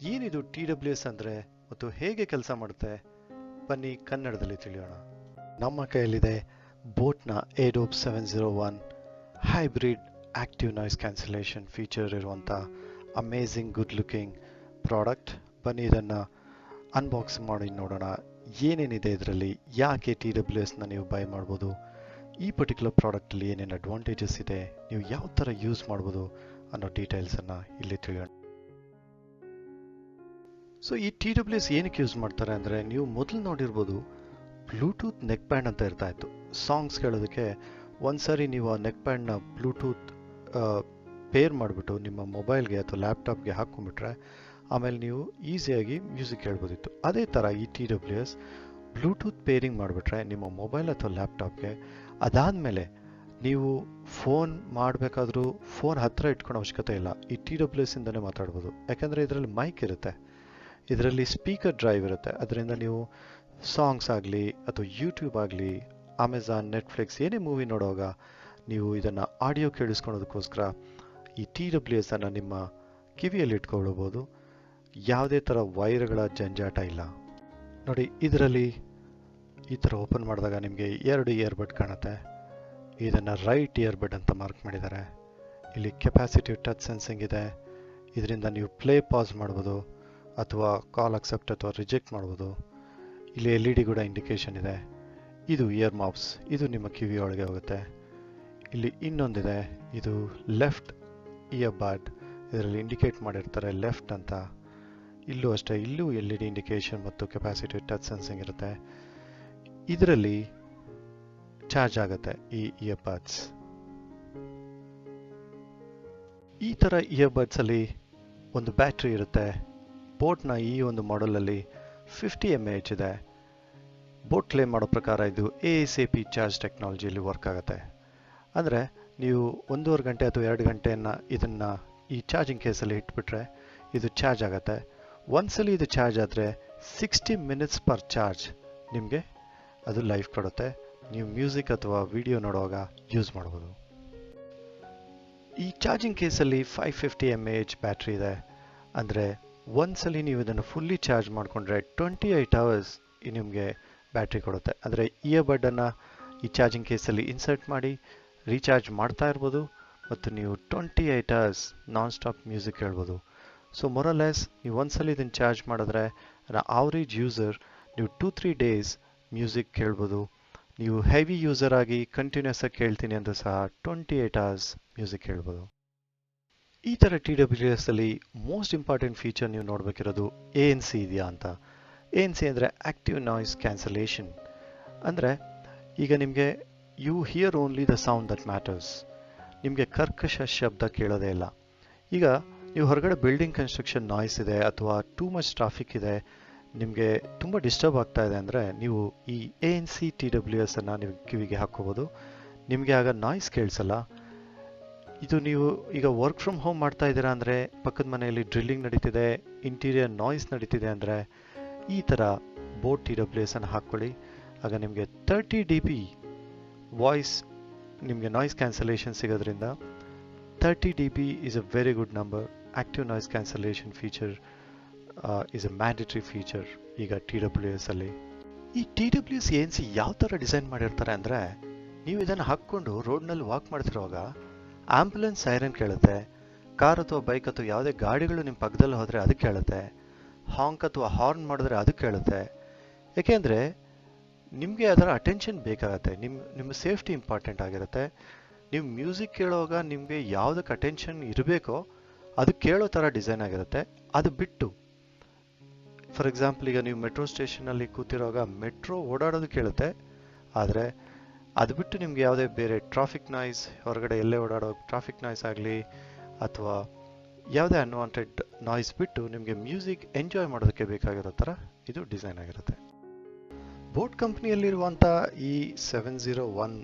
ಏನಿದು TWS ಅಂದರೆ ಮತ್ತು ಹೇಗೆ ಕೆಲಸ ಮಾಡುತ್ತೆ ಬನ್ನಿ ಕನ್ನಡದಲ್ಲಿ ತಿಳಿಯೋಣ. ನಮ್ಮ ಕೈಯಲ್ಲಿದೆ ಬೋಟ್ನ ADOPO 701 hybrid active noise cancellation feature ಇರುವಂಥ ಅಮೇಝಿಂಗ್ ಗುಡ್ ಲುಕಿಂಗ್ ಪ್ರಾಡಕ್ಟ್. ಬನ್ನಿ ಇದನ್ನು ಅನ್ಬಾಕ್ಸ್ ಮಾಡಿ ನೋಡೋಣ ಏನೇನಿದೆ ಇದರಲ್ಲಿ, ಯಾಕೆ TWSನ ನೀವು ಬೈ ಮಾಡ್ಬೋದು, ಈ ಪರ್ಟಿಕ್ಯುಲರ್ ಪ್ರಾಡಕ್ಟಲ್ಲಿ ಏನೇನು ಅಡ್ವಾಂಟೇಜಸ್ ಇದೆ, ನೀವು ಯಾವ ಥರ ಯೂಸ್ ಮಾಡ್ಬೋದು ಅನ್ನೋ ಡೀಟೇಲ್ಸನ್ನು ಇಲ್ಲಿ ತಿಳಿಯೋಣ. ಸೊ ಈ TWS ಏನಕ್ಕೆ ಯೂಸ್ ಮಾಡ್ತಾರೆ ಅಂದರೆ, ನೀವು ಮೊದಲು ನೋಡಿರ್ಬೋದು ಬ್ಲೂಟೂತ್ ನೆಕ್ ಬ್ಯಾಂಡ್ ಅಂತ ಇರ್ತಾ ಇತ್ತು. ಸಾಂಗ್ಸ್ ಕೇಳೋದಕ್ಕೆ ಒಂದ್ಸರಿ ನೀವು ಆ ನೆಕ್ ಬ್ಯಾಂಡ್ನ ಬ್ಲೂಟೂತ್ ಪೇರ್ ಮಾಡಿಬಿಟ್ಟು ನಿಮ್ಮ ಮೊಬೈಲ್ಗೆ ಅಥವಾ ಲ್ಯಾಪ್ಟಾಪ್ಗೆ ಹಾಕ್ಕೊಂಡ್ಬಿಟ್ರೆ ಆಮೇಲೆ ನೀವು ಈಸಿಯಾಗಿ ಮ್ಯೂಸಿಕ್ ಕೇಳ್ಬೋದಿತ್ತು. ಅದೇ ಥರ ಈ TWS ಬ್ಲೂಟೂತ್ ಪೇರಿಂಗ್ ಮಾಡಿಬಿಟ್ರೆ ನಿಮ್ಮ ಮೊಬೈಲ್ ಅಥವಾ ಲ್ಯಾಪ್ಟಾಪ್ಗೆ, ಅದಾದಮೇಲೆ ನೀವು ಫೋನ್ ಮಾಡಬೇಕಾದ್ರೂ ಫೋನ್ ಹತ್ತಿರ ಇಟ್ಕೊಳ್ಳೋ ಅವಶ್ಯಕತೆ ಇಲ್ಲ, ಈ TWS ಇಂದನೇ ಮಾತಾಡ್ಬೋದು. ಯಾಕಂದರೆ ಇದರಲ್ಲಿ ಮೈಕ್ ಇರುತ್ತೆ, ಇದರಲ್ಲಿ ಸ್ಪೀಕರ್ ಡ್ರೈವ್ ಇರುತ್ತೆ. ಅದರಿಂದ ನೀವು ಸಾಂಗ್ಸ್ ಆಗಲಿ ಅಥವಾ ಯೂಟ್ಯೂಬ್ ಆಗಲಿ, ಅಮೆಝಾನ್, ನೆಟ್ಫ್ಲಿಕ್ಸ್ ಏನೇ ಮೂವಿ ನೋಡುವಾಗ ನೀವು ಇದನ್ನು ಆಡಿಯೋ ಕೇಳಿಸ್ಕೊಳ್ಳೋದಕ್ಕೋಸ್ಕರ ಈ TWS ಅನ್ನು ನಿಮ್ಮ ಕಿವಿಯಲ್ಲಿ ಇಟ್ಕೊಳ್ಬೋದು. ಯಾವುದೇ ಥರ ವೈರ್ಗಳ ಜಂಜಾಟ ಇಲ್ಲ. ನೋಡಿ, ಇದರಲ್ಲಿ ಈ ಥರ ಓಪನ್ ಮಾಡಿದಾಗ ನಿಮಗೆ 2 ಇಯರ್ಬಡ್ ಕಾಣುತ್ತೆ. ಇದನ್ನು ರೈಟ್ ಇಯರ್ಬಡ್ ಅಂತ ಮಾರ್ಕ್ ಮಾಡಿದ್ದಾರೆ. ಇಲ್ಲಿ ಕೆಪಾಸಿಟಿವ್ ಟಚ್ ಸೆನ್ಸಿಂಗ್ ಇದೆ. ಇದರಿಂದ ನೀವು ಪ್ಲೇ ಪಾಸ್ ಮಾಡ್ಬೋದು ಅಥವಾ ಕಾಲ್ ಅಕ್ಸೆಪ್ಟ್ ಅಥವಾ ರಿಜೆಕ್ಟ್ ಮಾಡ್ಬೋದು. ಇಲ್ಲಿ LED ಕೂಡ ಇಂಡಿಕೇಶನ್ ಇದೆ. ಇದು ಇಯರ್ ಮಾಪ್ಸ್, ಇದು ನಿಮ್ಮ ಕಿವಿಯೊಳಗೆ ಹೋಗುತ್ತೆ. ಇಲ್ಲಿ ಇನ್ನೊಂದಿದೆ, ಇದು ಲೆಫ್ಟ್ ಇಯರ್ಬಡ್, ಇದರಲ್ಲಿ ಇಂಡಿಕೇಟ್ ಮಾಡಿರ್ತಾರೆ ಲೆಫ್ಟ್ ಅಂತ. ಇಲ್ಲೂ ಅಷ್ಟೇ, ಇಲ್ಲೂ LED ಇಂಡಿಕೇಶನ್ ಮತ್ತು ಕೆಪಾಸಿಟಿವ್ ಟಚ್ ಸೆನ್ಸಿಂಗ್ ಇರುತ್ತೆ. ಇದರಲ್ಲಿ ಚಾರ್ಜ್ ಆಗುತ್ತೆ ಈ ಇಯರ್ಬಡ್ಸ್. ಈ ಥರ ಇಯರ್ಬಡ್ಸ್ ಅಲ್ಲಿ ಒಂದು ಬ್ಯಾಟ್ರಿ ಇರುತ್ತೆ. ಬೋಟ್ನ ಈ ಒಂದು ಮಾಡೆಲಲ್ಲಿ 50 mAh ಇದೆ. ಬೋಟ್ ಕ್ಲೇಮ್ ಮಾಡೋ ಪ್ರಕಾರ ಇದು ASAP ಚಾರ್ಜ್ ಟೆಕ್ನಾಲಜಿಯಲ್ಲಿ ವರ್ಕ್ ಆಗುತ್ತೆ. ಅಂದರೆ ನೀವು 1.5 ಗಂಟೆ ಅಥವಾ 2 ಗಂಟೆಯನ್ನು ಇದನ್ನು ಈ ಚಾರ್ಜಿಂಗ್ ಕೇಸಲ್ಲಿ ಇಟ್ಬಿಟ್ರೆ ಇದು ಚಾರ್ಜ್ ಆಗುತ್ತೆ. ಒಂದ್ಸಲಿ ಇದು ಚಾರ್ಜ್ ಆದರೆ 60 minutes ಪರ್ ಚಾರ್ಜ್ ನಿಮಗೆ ಅದು ಲೈಫ್ ಕೊಡುತ್ತೆ. ನೀವು ಮ್ಯೂಸಿಕ್ ಅಥವಾ ವಿಡಿಯೋ ನೋಡುವಾಗ ಯೂಸ್ ಮಾಡ್ಬೋದು. ಈ ಚಾರ್ಜಿಂಗ್ ಕೇಸಲ್ಲಿ 550 mAh ಬ್ಯಾಟ್ರಿ ಇದೆ. ಅಂದರೆ ಒಂದ್ಸಲಿ ನೀವು ಇದನ್ನು ಫುಲ್ಲಿ ಚಾರ್ಜ್ ಮಾಡಿಕೊಂಡ್ರೆ 28 hours ನಿಮಗೆ ಬ್ಯಾಟ್ರಿ ಕೊಡುತ್ತೆ. ಅಂದರೆ ಇಯರ್ಬಡ್ಡನ್ನು ಈ ಚಾರ್ಜಿಂಗ್ ಕೇಸಲ್ಲಿ ಇನ್ಸರ್ಟ್ ಮಾಡಿ ರೀಚಾರ್ಜ್ ಮಾಡ್ತಾ ಇರ್ಬೋದು ಮತ್ತು ನೀವು 28 hours ನಾನ್ ಸ್ಟಾಪ್ ಮ್ಯೂಸಿಕ್ ಕೇಳ್ಬೋದು. ಸೊ ಮೊರಲೆಸ್ ನೀವು ಒಂದ್ಸಲಿ ಇದನ್ನು ಚಾರ್ಜ್ ಮಾಡಿದ್ರೆ ಆವ್ರೇಜ್ ಯೂಸರ್ ನೀವು 2-3 days ಮ್ಯೂಸಿಕ್ ಕೇಳ್ಬೋದು. ನೀವು ಹೆವಿ ಯೂಸರ್ ಆಗಿ ಕಂಟಿನ್ಯೂಸ್ ಆಗಿ ಕೇಳ್ತೀನಿ ಅಂದರೂ ಸಹ 28 hours ಮ್ಯೂಸಿಕ್ ಕೇಳ್ಬೋದು. ಈ ಥರ TWS ಅಲ್ಲಿ ಮೋಸ್ಟ್ ಇಂಪಾರ್ಟೆಂಟ್ ಫೀಚರ್ ನೀವು ನೋಡಬೇಕಿರೋದು ANC ಇದೆಯಾ ಅಂತ. ANC ಅಂದರೆ ಆಕ್ಟಿವ್ ನಾಯ್ಸ್ ಕ್ಯಾನ್ಸಲೇಷನ್. ಅಂದರೆ ಈಗ ನಿಮಗೆ you hear only the sound that matters. ನಿಮಗೆ ಕರ್ಕಶ ಶಬ್ದ ಕೇಳೋದೇ ಇಲ್ಲ. ಈಗ ನೀವು ಹೊರಗಡೆ ಬಿಲ್ಡಿಂಗ್ ಕನ್ಸ್ಟ್ರಕ್ಷನ್ ನಾಯ್ಸ್ ಇದೆ ಅಥವಾ ಟೂ ಮಚ್ ಟ್ರಾಫಿಕ್ ಇದೆ, ನಿಮಗೆ ತುಂಬ ಡಿಸ್ಟರ್ಬ್ ಆಗ್ತಾ ಇದೆ ಅಂದರೆ ನೀವು ಈ ANC TWS ಅನ್ನು ನೀವು ಕಿವಿಗೆ ಹಾಕ್ಕೋಬೋದು. ನಿಮಗೆ ಆಗ ನಾಯ್ಸ್ ಕೇಳಿಸಲ್ಲ. ಇದು ನೀವು ಈಗ ವರ್ಕ್ ಫ್ರಮ್ ಹೋಮ್ ಮಾಡ್ತಾ ಇದ್ದೀರಾ ಅಂದರೆ, ಪಕ್ಕದ ಮನೆಯಲ್ಲಿ ಡ್ರಿಲ್ಲಿಂಗ್ ನಡೀತಿದೆ, ಇಂಟೀರಿಯರ್ ನಾಯ್ಸ್ ನಡೀತಿದೆ ಅಂದರೆ ಈ ಥರ ಬೋಟ್ TWS ಅನ್ನು ಹಾಕ್ಕೊಳ್ಳಿ. ಆಗ ನಿಮಗೆ 30 dB ವಾಯ್ಸ್ ನಿಮಗೆ ನಾಯ್ಸ್ ಕ್ಯಾನ್ಸಲೇಷನ್ ಸಿಗೋದ್ರಿಂದ 30 dB is a very good number. Active noise cancellation feature is a mandatory feature ಈಗ TWS ಅಲ್ಲಿ. ಈ TWS ANC ಯಾವ ಥರ ಡಿಸೈನ್ ಮಾಡಿರ್ತಾರೆ ಅಂದರೆ, ನೀವು ಇದನ್ನು ಹಾಕ್ಕೊಂಡು ರೋಡ್ನಲ್ಲಿ ವಾಕ್ ಮಾಡ್ತಿರುವಾಗ ಆಂಬ್ಯುಲೆನ್ಸ್ ಸೈರನ್ ಕೇಳುತ್ತೆ, ಕಾರ್ ಅಥವಾ ಬೈಕ್ ಅಥವಾ ಯಾವುದೇ ಗಾಡಿಗಳು ನಿಮ್ಮ ಪಕ್ಕದಲ್ಲಿ ಹೋದರೆ ಅದು ಕೇಳುತ್ತೆ, ಹಾಂಕ್ ಅಥವಾ ಹಾರ್ನ್ ಮಾಡಿದ್ರೆ ಅದು ಕೇಳುತ್ತೆ. ಯಾಕೆಂದರೆ ನಿಮಗೆ ಅದರ ಅಟೆನ್ಷನ್ ಬೇಕಾಗತ್ತೆ. ನಿಮ್ಮ ಸೇಫ್ಟಿ ಇಂಪಾರ್ಟೆಂಟ್ ಆಗಿರುತ್ತೆ. ನೀವು ಮ್ಯೂಸಿಕ್ ಕೇಳುವಾಗ ನಿಮಗೆ ಯಾವುದಕ್ಕೆ ಅಟೆನ್ಷನ್ ಇರಬೇಕೋ ಅದು ಕೇಳೋ ಥರ ಡಿಸೈನ್ ಆಗಿರುತ್ತೆ. ಅದು ಬಿಟ್ಟು ಫಾರ್ ಎಕ್ಸಾಂಪಲ್ ಈಗ ನೀವು ಮೆಟ್ರೋ ಸ್ಟೇಷನಲ್ಲಿ ಕೂತಿರುವಾಗ ಮೆಟ್ರೋ ಓಡಾಡೋದು ಕೇಳುತ್ತೆ, ಆದರೆ ಅದು ಬಿಟ್ಟು ನಿಮ್ಗೆ ಯಾವುದೇ ಬೇರೆ ಟ್ರಾಫಿಕ್ ನಾಯ್ಸ್, ಹೊರಗಡೆ ಎಲ್ಲೇ ಓಡಾಡೋ ಟ್ರಾಫಿಕ್ ನಾಯ್ಸ್ ಆಗಲಿ ಅಥವಾ ಯಾವುದೇ ಅನ್ವಾಂಟೆಡ್ ನಾಯ್ಸ್ ಬಿಟ್ಟು ನಿಮಗೆ ಮ್ಯೂಸಿಕ್ ಎಂಜಾಯ್ ಮಾಡೋದಕ್ಕೆ ಬೇಕಾಗಿರೋ ಥರ ಇದು ಡಿಸೈನ್ ಆಗಿರುತ್ತೆ. ಬೋಟ್ ಕಂಪ್ನಿಯಲ್ಲಿರುವಂಥ ಈ 701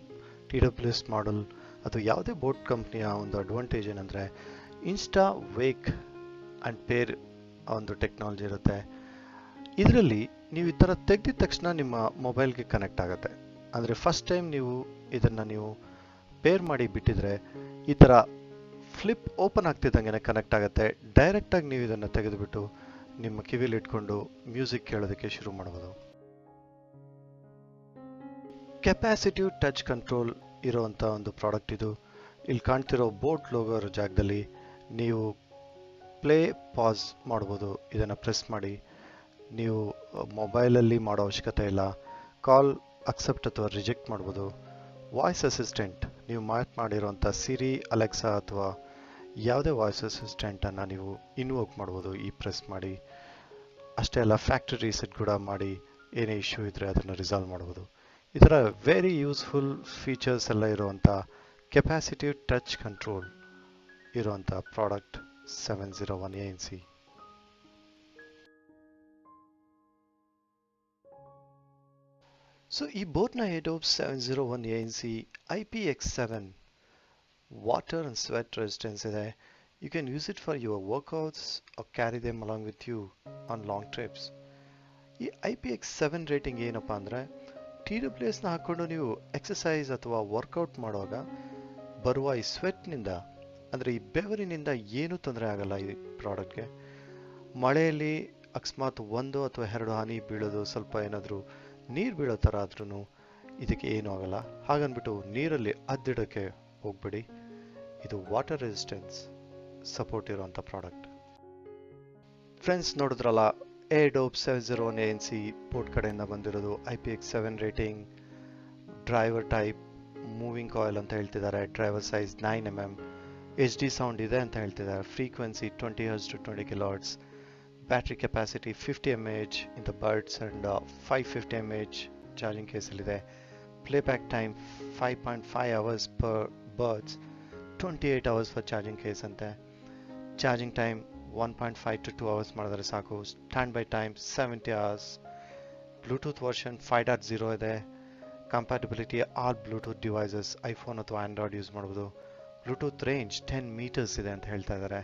TWS ಮಾಡೆಲ್ ಅಥವಾ ಯಾವುದೇ ಬೋಟ್ ಕಂಪ್ನಿಯ ಒಂದು ಅಡ್ವಾಂಟೇಜ್ ಏನಂದರೆ, ಇನ್ಸ್ಟಾ ವೇಕ್ ಆ್ಯಂಡ್ ಪೇರ್ ಒಂದು ಟೆಕ್ನಾಲಜಿ ಇರುತ್ತೆ. ಇದರಲ್ಲಿ ನೀವು ಈ ಥರ ತೆಗೆದ ತಕ್ಷಣ ನಿಮ್ಮ ಮೊಬೈಲ್ಗೆ ಕನೆಕ್ಟ್ ಆಗುತ್ತೆ. ಅಂದರೆ ಫಸ್ಟ್ ಟೈಮ್ ನೀವು ಪೇರ್ ಮಾಡಿ ಬಿಟ್ಟಿದ್ರೆ ಈ ಥರ ಫ್ಲಿಪ್ ಓಪನ್ ಆಗ್ತಿದ್ದಂಗೆ ಕನೆಕ್ಟ್ ಆಗುತ್ತೆ. ಡೈರೆಕ್ಟಾಗಿ ನೀವು ಇದನ್ನು ತೆಗೆದುಬಿಟ್ಟು ನಿಮ್ಮ ಕಿವಿಲಿ ಇಟ್ಕೊಂಡು ಮ್ಯೂಸಿಕ್ ಕೇಳೋದಕ್ಕೆ ಶುರು ಮಾಡ್ಬೋದು. ಕೆಪಾಸಿಟಿವ್ ಟಚ್ ಕಂಟ್ರೋಲ್ ಇರೋವಂಥ ಒಂದು ಪ್ರಾಡಕ್ಟ್ ಇದು. ಇಲ್ಲಿ ಕಾಣ್ತಿರೋ ಬೋಟ್ ಲೋಗೋ ಇರೋ ಜಾಗದಲ್ಲಿ ನೀವು ಪ್ಲೇ ಪಾಸ್ ಮಾಡ್ಬೋದು. ಇದನ್ನು ಪ್ರೆಸ್ ಮಾಡಿ ನೀವು ಮೊಬೈಲಲ್ಲಿ ಮಾಡೋ ಅವಶ್ಯಕತೆ ಇಲ್ಲ. ಕಾಲ್ ಅಕ್ಸೆಪ್ಟ್ ಅಥವಾ ರಿಜೆಕ್ಟ್ ಮಾಡ್ಬೋದು. ವಾಯ್ಸ್ ಅಸಿಸ್ಟೆಂಟ್, ನೀವು ಮಾಡಿರೋಂಥ ಸಿರಿ, ಅಲೆಕ್ಸಾ ಅಥವಾ ಯಾವುದೇ ವಾಯ್ಸ್ ಅಸಿಸ್ಟೆಂಟನ್ನು ನೀವು ಇನ್ವೋಕ್ ಮಾಡ್ಬೋದು ಈ ಪ್ರೆಸ್ ಮಾಡಿ. ಅಷ್ಟೇ ಅಲ್ಲ, ಫ್ಯಾಕ್ಟ್ರಿ ರೀಸೆಟ್ ಕೂಡ ಮಾಡಿ ಏನೇ ಇಶ್ಯೂ ಇದ್ದರೆ ಅದನ್ನು ರಿಸಾಲ್ವ್ ಮಾಡ್ಬೋದು. ಈ ಥರ ವೆರಿ ಯೂಸ್ಫುಲ್ ಫೀಚರ್ಸ್ ಎಲ್ಲ ಇರುವಂಥ ಕೆಪಾಸಿಟಿವ್ ಟಚ್ ಕಂಟ್ರೋಲ್ ಇರುವಂಥ ಪ್ರಾಡಕ್ಟ್ 701ANC. ಸೊ ಈ ಬೋಟ್ನ DOPO 701ANC IPX7 water and sweat resistance ಇದೆ. You can use it for your workouts or carry them along with you on long trips. ಈ IPX7 rating ಏನಪ್ಪ ಅಂದರೆ TWSನ ಹಾಕ್ಕೊಂಡು ನೀವು exercise ಅಥವಾ workout ಮಾಡುವಾಗ ಬರುವ ಈ ಸ್ವೆಟ್ನಿಂದ, ಅಂದರೆ ಈ ಬೆವರಿನಿಂದ ಏನೂ ತೊಂದರೆ ಆಗಲ್ಲ ಈ ಪ್ರಾಡಕ್ಟ್ಗೆ. ಮಳೆಯಲ್ಲಿ ಅಕಸ್ಮಾತ್ 1 ಅಥವಾ 2 ಹನಿ ಬೀಳೋದು, ಸ್ವಲ್ಪ ಏನಾದರೂ ನೀರು ಬೀಳೋ ಥರ ಆದ್ರೂ ಇದಕ್ಕೆ ಏನೂ ಆಗಲ್ಲ. ಹಾಗನ್ಬಿಟ್ಟು ನೀರಲ್ಲಿ ಅದ್ದಿಡೋಕ್ಕೆ ಹೋಗ್ಬೇಡಿ. ಇದು ವಾಟರ್ ರೆಸಿಸ್ಟೆನ್ಸ್ ಸಪೋರ್ಟ್ ಇರುವಂಥ ಪ್ರಾಡಕ್ಟ್. ಫ್ರೆಂಡ್ಸ್, ನೋಡಿದ್ರಲ್ಲ, DOPO 701ANC ಬೋಟ್ ಕಡೆಯಿಂದ ಬಂದಿರೋದು. IPX7 rating, driver type, moving coil ಅಂತ ಹೇಳ್ತಿದ್ದಾರೆ, driver size 9mm, HD sound ಇದೆ ಅಂತ ಹೇಳ್ತಿದ್ದಾರೆ, frequency 20 Hz to 20 kHz, battery capacity 50 mAh in the buds and 550 mAh charging ಕೇಸಲ್ಲಿದೆ. Playback time 5.5 hours per buds, 28 hours for charging case ಅಂತೆ. Charging time 1.5 to 2 hours ಮಾಡಿದ್ರೆ ಸಾಕು. Stand by time 70 hours. Bluetooth version 5.0 ಇದೆ. Compatibility all Bluetooth devices, iPhone ಅಥವಾ Android use ಮಾಡ್ಬೋದು. Bluetooth range 10 meters ಇದೆ ಅಂತ ಹೇಳ್ತಾ ಇದ್ದಾರೆ.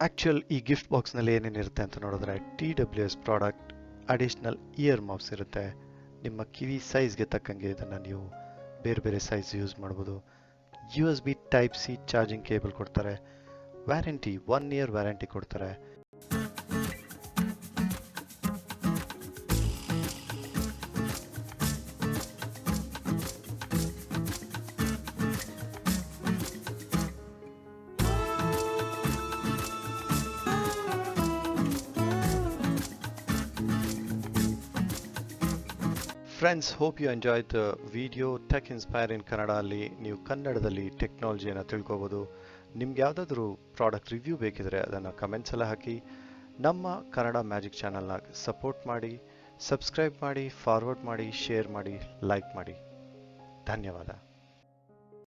ಆ್ಯಕ್ಚುಯಲ್ ಈ ಗಿಫ್ಟ್ ಬಾಕ್ಸ್ನಲ್ಲಿ ಏನೇನಿರುತ್ತೆ ಅಂತ ನೋಡಿದ್ರೆ, TWS product, additional ear muffs ಇರುತ್ತೆ. ನಿಮ್ಮ ಕಿವಿ ಸೈಜ್ಗೆ ತಕ್ಕಂಗೆ ಇದನ್ನು ನೀವು ಬೇರೆ ಬೇರೆ ಸೈಜ್ ಯೂಸ್ ಮಾಡ್ಬೋದು. USB Type C charging cable ಕೊಡ್ತಾರೆ. ವ್ಯಾರಂಟಿ 1 year ವ್ಯಾರಂಟಿ ಕೊಡ್ತಾರೆ. Friends, hope you enjoy the video. Tech inspire in Kannada ಅಲ್ಲಿ ನೀವು ಕನ್ನಡದಲ್ಲಿ ಟೆಕ್ನಾಲಜಿಯನ್ನು ತಿಳ್ಕೊಬೋದು. ನಿಮ್ಗೆ ಯಾವುದಾದ್ರೂ ಪ್ರಾಡಕ್ಟ್ ರಿವ್ಯೂ ಬೇಕಿದ್ರೆ ಅದನ್ನು ಕಮೆಂಟ್ಸ್ ಎಲ್ಲ ಹಾಕಿ. ನಮ್ಮ ಕನ್ನಡ ಮ್ಯಾಜಿಕ್ ಚಾನಲ್ನ ಸಪೋರ್ಟ್ ಮಾಡಿ, ಸಬ್ಸ್ಕ್ರೈಬ್ ಮಾಡಿ, ಫಾರ್ವರ್ಡ್ ಮಾಡಿ, ಶೇರ್ ಮಾಡಿ, ಲೈಕ್ ಮಾಡಿ. ಧನ್ಯವಾದ.